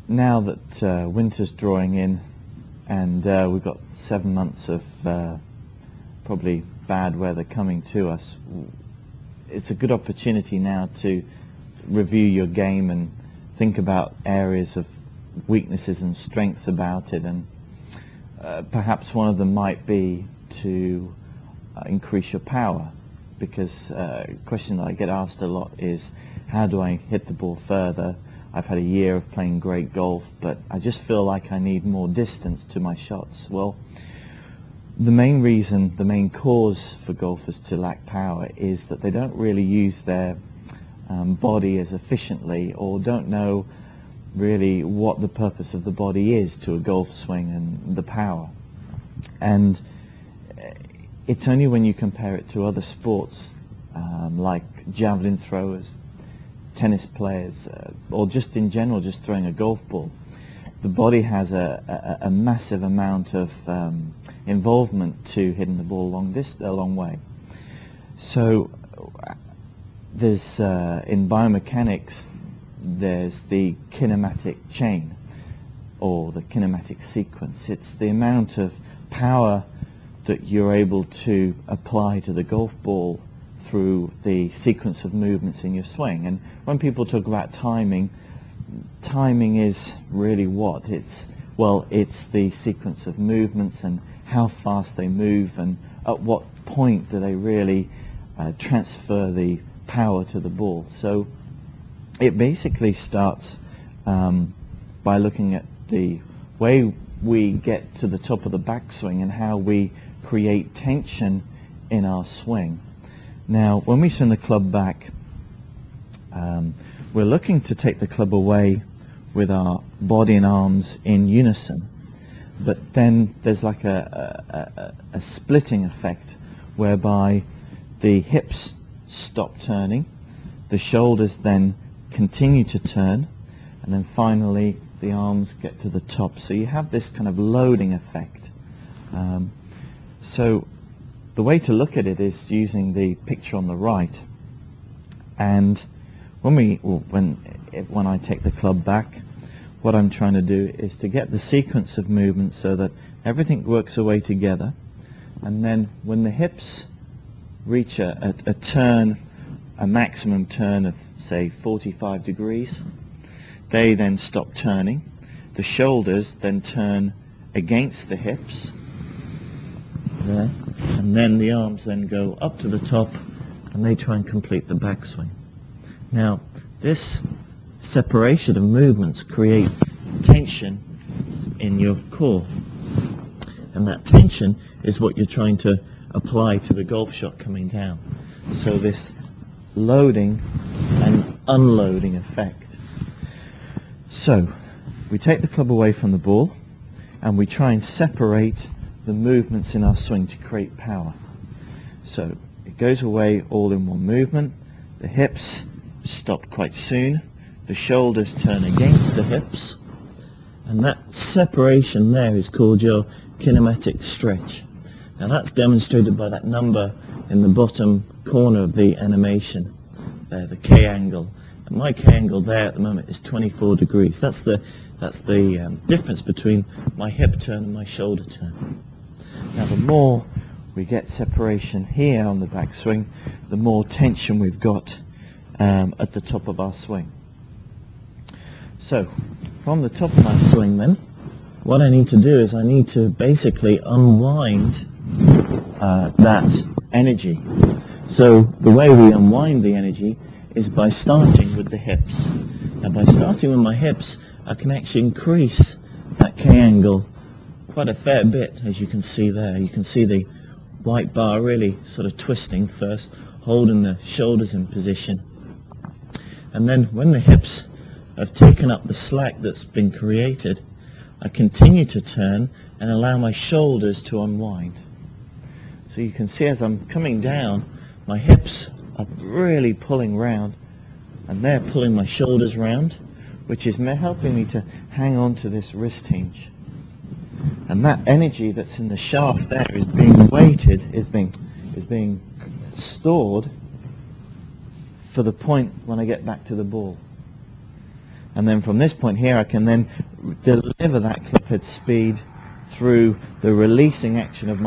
now that winter's drawing in and we've got 7 months of probably bad weather coming to us, it's a good opportunity now to review your game and think about areas of weaknesses and strengths about it, and perhaps one of them might be to increase your power, because a question that I get asked a lot is, how do I hit the ball further? I've had a year of playing great golf, but I just feel like I need more distance to my shots. Well, the main reason, the main cause for golfers to lack power is that they don't really use their body as efficiently, or don't know really what the purpose of the body is to a golf swing and the power. And it's only when you compare it to other sports like javelin throwers, tennis players, or just in general just throwing a golf ball, the body has a massive amount of involvement to hitting the ball a long way. So there's in biomechanics, there's the kinematic chain, or the kinematic sequence. It's the amount of power that you're able to apply to the golf ball through the sequence of movements in your swing. And when people talk about timing is really what? It's the sequence of movements and how fast they move, and at what point do they really transfer the power to the ball. So it basically starts by looking at the way we get to the top of the backswing and how we create tension in our swing. Now, when we swing the club back, we're looking to take the club away with our body and arms in unison, but then there's like a splitting effect whereby the hips stop turning, the shoulders then continue to turn, and then finally the arms get to the top. So you have this kind of loading effect. So the way to look at it is using the picture on the right, and when I take the club back, what I'm trying to do is to get the sequence of movement so that everything works away together, and then when the hips reach a turn, a maximum turn of say 45 degrees, they then stop turning. The shoulders then turn against the hips there, and then the arms then go up to the top and they try and complete the backswing. Now, this separation of movements create tension in your core, and that tension is what you're trying to apply to the golf shot coming down. So this loading and unloading effect. So we take the club away from the ball and we try and separate the movements in our swing to create power. So it goes away all in one movement. The hips stop quite soon. The shoulders turn against the hips, and that separation there is called your kinematic stretch. Now that's demonstrated by that number in the bottom corner of the animation there, the K angle. And my K angle there at the moment is 24 degrees. That's the difference between my hip turn and my shoulder turn. Now the more we get separation here on the backswing, the more tension we've got at the top of our swing. So from the top of my swing then, what I need to do is I need to basically unwind that energy. So the way we unwind the energy is by starting with the hips. Now by starting with my hips, I can actually increase that K angle quite a fair bit, as you can see there. You can see the white bar really sort of twisting first, holding the shoulders in position. And then when the hips have taken up the slack that's been created, I continue to turn and allow my shoulders to unwind. So you can see as I'm coming down, my hips are really pulling round, and they're pulling my shoulders round, which is helping me to hang on to this wrist hinge. And that energy that's in the shaft there is being weighted, is being stored for the point when I get back to the ball. and then from this point here I can then deliver that clip head speed through the releasing action of my